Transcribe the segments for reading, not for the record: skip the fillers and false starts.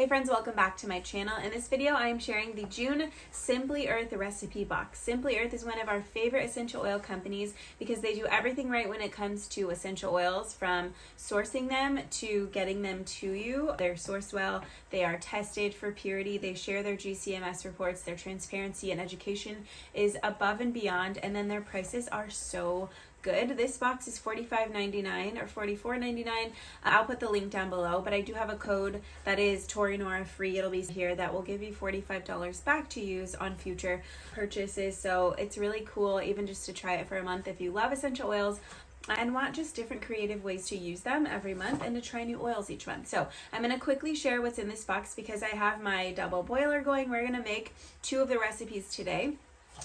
Hey friends, welcome back to my channel. In this video, I am sharing the June Simply Earth recipe box. Simply Earth is one of our favorite essential oil companies because they do everything right when it comes to essential oils, from sourcing them to getting them to you. They're sourced well, they are tested for purity, they share their GCMS reports, their transparency and education is above and beyond, and then their prices are so good. This box is $45.99 or $44.99. I'll put the link down below, but I do have a code that is Torinora free. It'll be here that will give you $45 back to use on future purchases. So it's really cool, even just to try it for a month if you love essential oils and want just different creative ways to use them every month and to try new oils each month. So I'm going to quickly share what's in this box because I have my double boiler going. We're going to make 2 of the recipes today.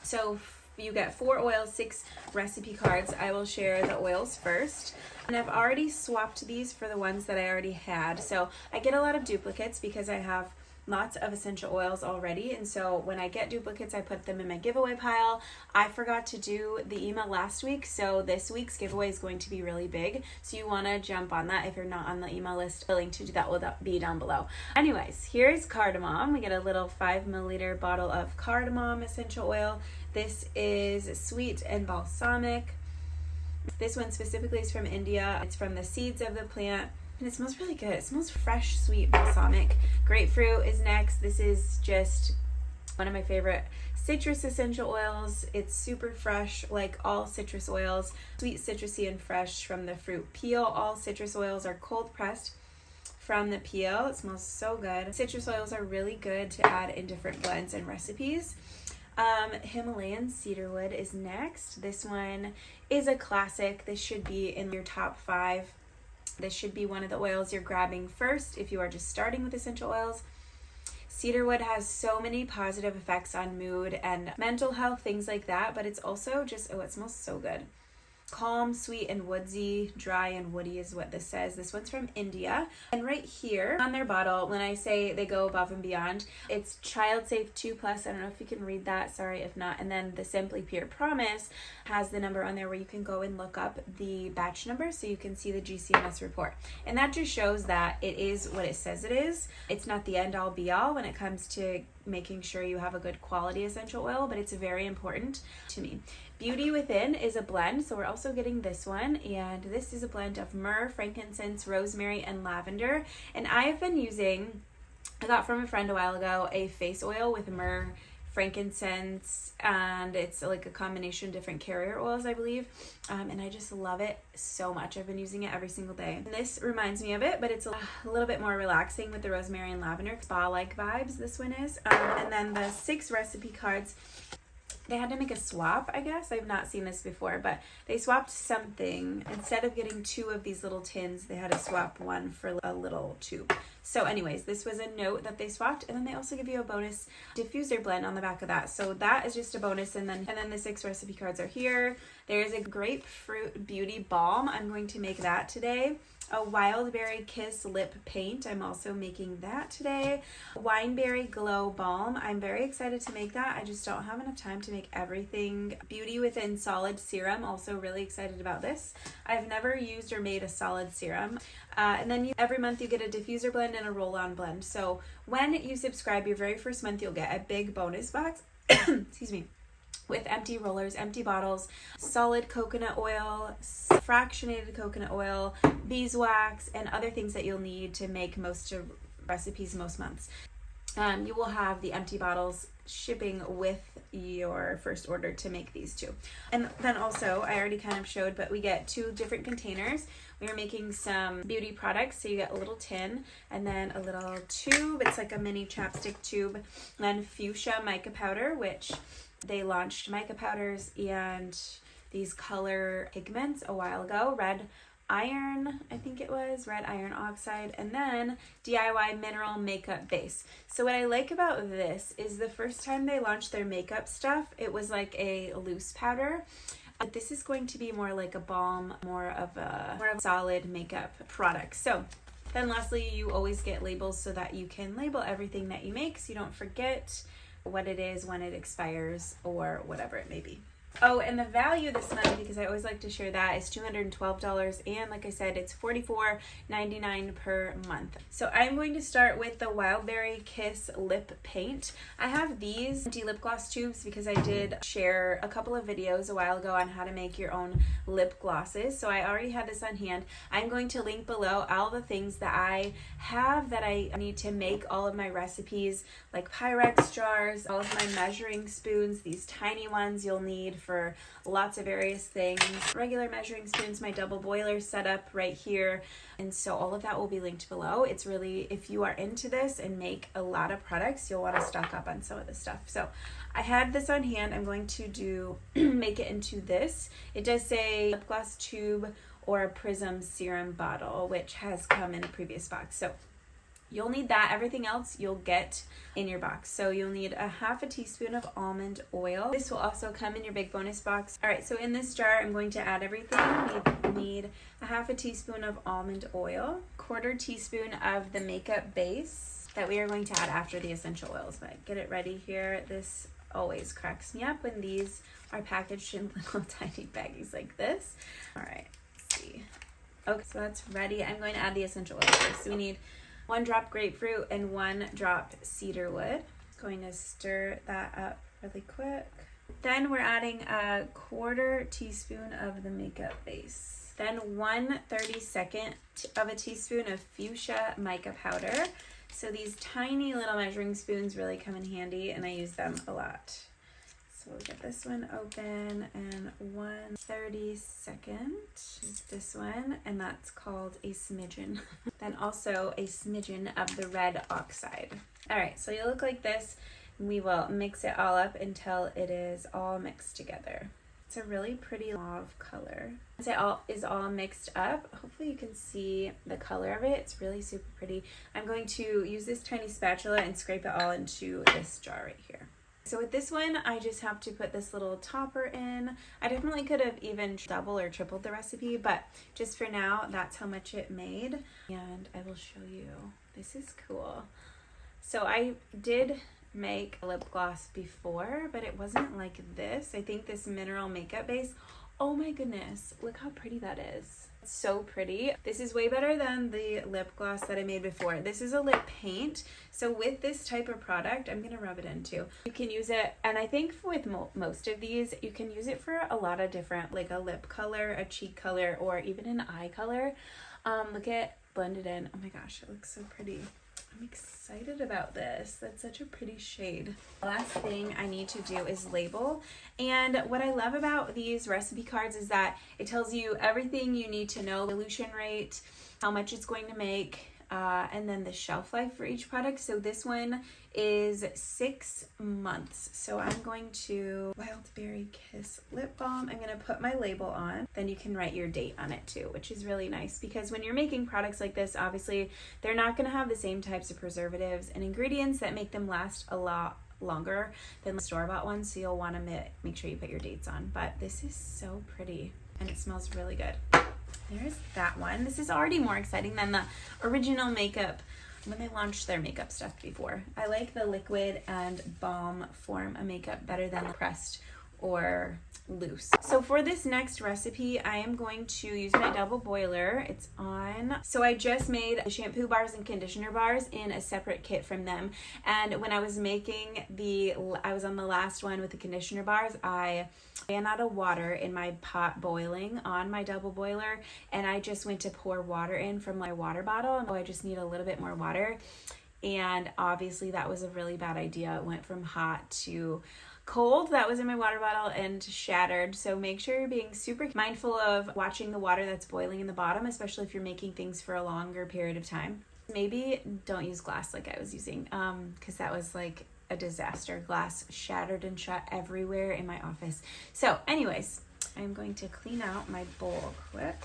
So you get 4 oils, 6 recipe cards. I will share the oils first. And I've already swapped these for the ones that I already had. So I get a lot of duplicates because I have lots of essential oils already. And so when I get duplicates, I put them in my giveaway pile. I forgot to do the email last week, so this week's giveaway is going to be really big. So you want to jump on that if you're not on the email list. The link to do that will be down below. Anyways, here's cardamom. We get a little 5 milliliter bottle of cardamom essential oil. This is sweet and balsamic. This one specifically is from India. It's from the seeds of the plant. And it smells really good. It smells fresh, sweet, balsamic. Grapefruit is next. This is just one of my favorite citrus essential oils. It's super fresh, like all citrus oils. Sweet, citrusy, and fresh from the fruit peel. All citrus oils are cold pressed from the peel. It smells so good. Citrus oils are really good to add in different blends and recipes. Himalayan cedarwood is next. This one is a classic. This should be in your top 5. This should be one of the oils you're grabbing first if you are just starting with essential oils. Cedarwood has so many positive effects on mood and mental health, things like that, but it's also just, it smells so good. Calm, sweet, and woodsy. Dry and woody is what this says. This one's from India. And right here on their bottle, when I say they go above and beyond, it's child safe 2+. I don't know if you can read that. Sorry if not. And then the Simply Pure Promise has the number on there where you can go and look up the batch number so you can see the GCMS report. And that just shows that it is what it says it is. It's not the end all be all when it comes to making sure you have a good quality essential oil, but it's very important to me. Beauty Within is a blend, so we're also getting this one, and this is a blend of myrrh, frankincense, rosemary, and lavender. And I've been using, I got from a friend a while ago, a face oil with myrrh, frankincense, and it's like a combination of different carrier oils, I believe, and I just love it so much. I've been using it every single day. And this reminds me of it, but it's a little bit more relaxing with the rosemary and lavender, spa-like vibes this one is. And then the 6 recipe cards, they had to make a swap, I guess. I've not seen this before, but they swapped something. Instead of getting 2 of these little tins, they had to swap 1 for a little tube. So anyways, this was a note that they swapped, and then they also give you a bonus diffuser blend on the back of that. So that is just a bonus, and then the 6 recipe cards are here. There is a Grapefruit Beauty Balm. I'm going to make that today. A Wildberry Kiss Lip Paint. I'm also making that today. Wineberry Glow Balm. I'm very excited to make that. I just don't have enough time to make everything. Beauty Within Solid Serum. Also really excited about this. I've never used or made a solid serum. And then every month you get a diffuser blend and a roll-on blend. So when you subscribe, your very first month, you'll get a big bonus box. Excuse me. With empty rollers, empty bottles, solid coconut oil, fractionated coconut oil, beeswax, and other things that you'll need to make most of recipes most months. You will have the empty bottles shipping with your first order to make these 2. And then also, I already kind of showed, but we get 2 different containers. We are making some beauty products, so you get a little tin and then a little tube. It's like a mini chapstick tube. And then fuchsia mica powder, which they launched mica powders and these color pigments a while ago. Red iron, I think it was, red iron oxide, and then DIY mineral makeup base. So what I like about this is the first time they launched their makeup stuff, it was like a loose powder. But this is going to be more like a balm, more of a solid makeup product. So then lastly, you always get labels so that you can label everything that you make so you don't forget what it is when it expires or whatever it may be. Oh, and the value this month, because I always like to share that, is $212. And like I said, it's $44.99 per month. So I'm going to start with the Wineberry Kiss Lip Paint. I have these empty lip gloss tubes because I did share a couple of videos a while ago on how to make your own lip glosses. So I already have this on hand. I'm going to link below all the things that I have that I need to make all of my recipes, like Pyrex jars, all of my measuring spoons, these tiny ones you'll need for lots of various things, regular measuring spoons, my double boiler set up right here, and so all of that will be linked below. It's really, if you are into this and make a lot of products, you'll want to stock up on some of this stuff. So I had this on hand. I'm going to do make it into this. It does say lip gloss tube or a Prism serum bottle, which has come in a previous box. So you'll need that. Everything else you'll get in your box. So you'll need a half a teaspoon of almond oil. This will also come in your big bonus box. All right, so in this jar, I'm going to add everything. We need a half a teaspoon of almond oil, quarter teaspoon of the makeup base that we are going to add after the essential oils. But get it ready here. This always cracks me up when these are packaged in little tiny baggies like this. All right, let's see. Okay, so that's ready. I'm going to add the essential oils first. So we need 1 drop grapefruit and 1 drop cedarwood. Going to stir that up really quick. Then we're adding a quarter teaspoon of the makeup base. Then 1/32 of a teaspoon of fuchsia mica powder. So these tiny little measuring spoons really come in handy, and I use them a lot. So we'll get this one open, and 1/32 is this one, and that's called a smidgen. Then also a smidgen of the red oxide. All right, so you'll look like this. We will mix it all up until it is all mixed together. It's a really pretty mauve color. Once it all is all mixed up, hopefully you can see the color of it. It's really super pretty. I'm going to use this tiny spatula and scrape it all into this jar right here. So with this one, I just have to put this little topper in. I definitely could have even double or tripled the recipe, but just for now, that's how much it made. And I will show you. This is cool. So I did make a lip gloss before, but it wasn't like this. I think this mineral makeup base, oh my goodness, look how pretty that is. It's so pretty. This is way better than the lip gloss that I made before. This is a lip paint. So with this type of product, I'm gonna rub it in too. You can use it, and I think with most of these, you can use it for a lot of different, like a lip color, a cheek color, or even an eye color. Look at blended in. Oh my gosh, it looks so pretty. I'm excited about this. That's such a pretty shade. The last thing I need to do is label. And what I love about these recipe cards is that it tells you everything you need to know, dilution rate, how much it's going to make, and then the shelf life for each product. So this one is 6 months. So I'm going to Wineberry Kiss Lip Balm. I'm going to put my label on. Then you can write your date on it too, which is really nice because when you're making products like this, obviously they're not going to have the same types of preservatives and ingredients that make them last a lot longer than the store-bought ones. So you'll want to make sure you put your dates on. But this is so pretty and it smells really good. There's that one. This is already more exciting than the original makeup when they launched their makeup stuff before. I like the liquid and balm form of makeup better than the pressed or loose. So for this next recipe, I am going to use my double boiler. It's on. So I just made the shampoo bars and conditioner bars in a separate kit from them. And when I was making I was on the last one with the conditioner bars, I ran out of water in my pot boiling on my double boiler. And I just went to pour water in from my water bottle. And I just need a little bit more water. And obviously that was a really bad idea. It went from hot to cold. That was in my water bottle and shattered. So make sure you're being super mindful of watching the water that's boiling in the bottom, especially if you're making things for a longer period of time. Maybe don't use glass like I was using, because that was like a disaster. Glass shattered and shot everywhere in my office. So anyways, I'm going to clean out my bowl quick.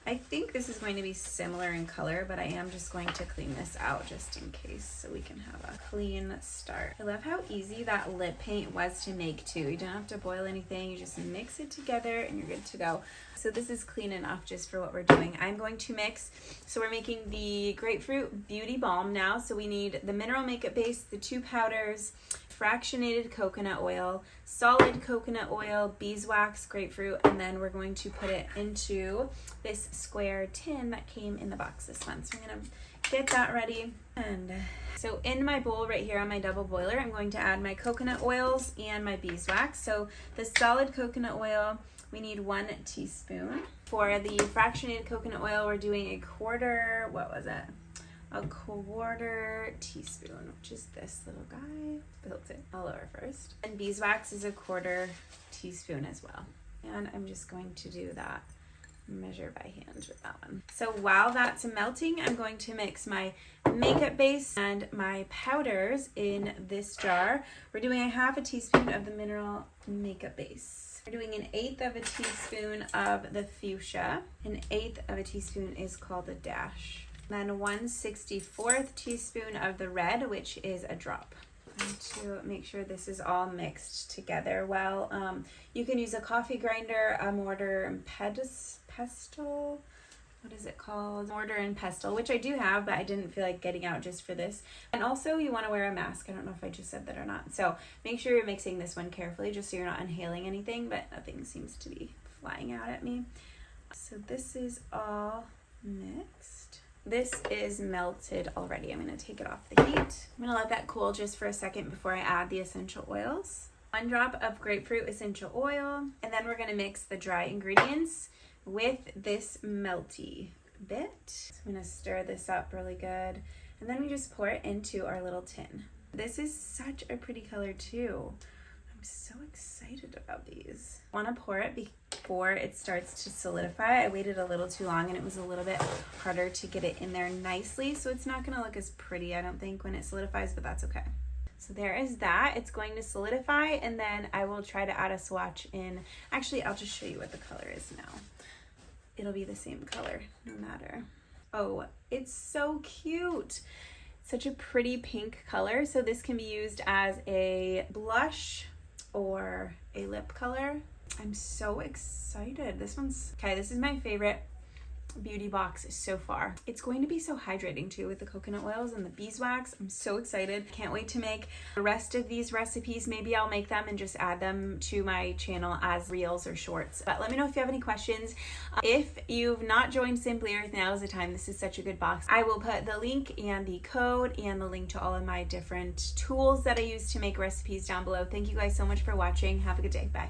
I think this is going to be similar in color, but I am just going to clean this out just in case so we can have a clean start. I love how easy that lip paint was to make too. You don't have to boil anything. You just mix it together and you're good to go. So this is clean enough just for what we're doing. I'm going to mix, so we're making the Grapefruit Beauty Balm now. So we need the mineral makeup base, the 2 powders, fractionated coconut oil, solid coconut oil, beeswax, grapefruit, and then we're going to put it into this square tin that came in the box this month. So I'm gonna get that ready. And so in my bowl right here on my double boiler, I'm going to add my coconut oils and my beeswax. So the solid coconut oil, we need 1 teaspoon. For the fractionated coconut oil, we're doing a quarter teaspoon, which is this little guy. Built it all over first. And beeswax is a quarter teaspoon as well. And I'm just going to do that, measure by hand with that one. So while that's melting, I'm going to mix my makeup base and my powders in this jar. We're doing a 1/2 teaspoon of the mineral makeup base. We're doing 1/8 of a teaspoon of the fuchsia. 1/8 of a teaspoon is called the dash. Then 1/64 teaspoon of the red, which is a drop. And to make sure this is all mixed together well, you can use a coffee grinder, a mortar and pestle. What is it called? Mortar and pestle, which I do have, but I didn't feel like getting out just for this. And also you want to wear a mask. I don't know if I just said that or not. So make sure you're mixing this one carefully just so you're not inhaling anything, but nothing seems to be flying out at me. So this is all mixed. This is melted already. I'm going to take it off the heat. I'm going to let that cool just for a second before I add the essential oils. 1 drop of grapefruit essential oil, and then we're going to mix the dry ingredients with this melty bit. So I'm going to stir this up really good, and then we just pour it into our little tin. This is such a pretty color too. I'm so excited about these. I want to pour it before it starts to solidify. I waited a little too long and it was a little bit harder to get it in there nicely, so it's not going to look as pretty, I don't think, when it solidifies, but that's okay. So there is that. It's going to solidify, and then I will try to add a swatch in. Actually, I'll just show you what the color is now. It'll be the same color no matter. Oh, it's so cute. Such a pretty pink color. So this can be used as a blush or a lip color. I'm so excited. This is my favorite beauty box so far. It's going to be so hydrating too with the coconut oils and the beeswax. I'm so excited. Can't wait to make the rest of these recipes. Maybe I'll make them and just add them to my channel as reels or shorts. But let me know if you have any questions. If you've not joined Simply Earth, now is the time. This is such a good box. I will put the link and the code and the link to all of my different tools that I use to make recipes down below. Thank you guys so much for watching. Have a good day. Bye.